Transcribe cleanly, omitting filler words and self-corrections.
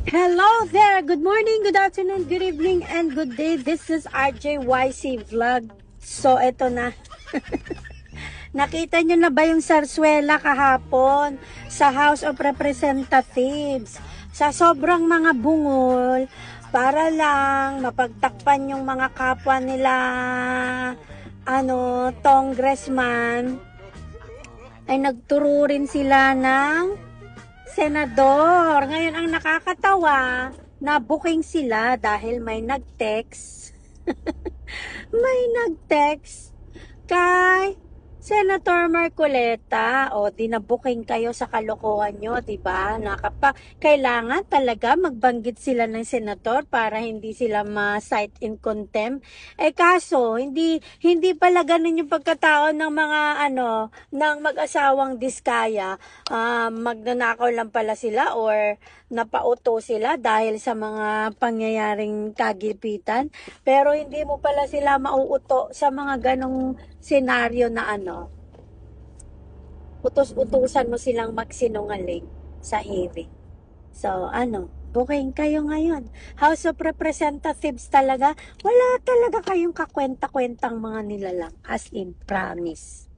Hello there! Good morning, good afternoon, good evening, and good day. This is RJYC Vlog. So, eto na. Nakita nyo na ba yung sarsuela kahapon sa House of Representatives? Sa sobrang mga bungol, para lang mapagtakpan yung mga kapwa nila, congressman, ay nagturo rin sila ng senador. Ngayon, ang nakakatawa, na booking sila dahil may nag-text. May nag-text kay Senator Marcoleta. O, di na booking kayo sa kalokohan nyo, diba? Kailangan talaga magbanggit sila ng senador para hindi sila ma-cite in contempt. Kaso, hindi pala ganun yung pagkatao ng mga, ng mag-asawang diskaya. Magnanakaw lang pala sila or napauto sila dahil sa mga pangyayaring kagipitan. Pero hindi mo pala sila mauuto sa mga ganong senaryo na utos-utusan mo silang magsinungaling sa hearing. So, booking kayo ngayon. House of Representatives talaga, wala talaga kayong kakwenta-kwentang mga nilalang. As in, promise.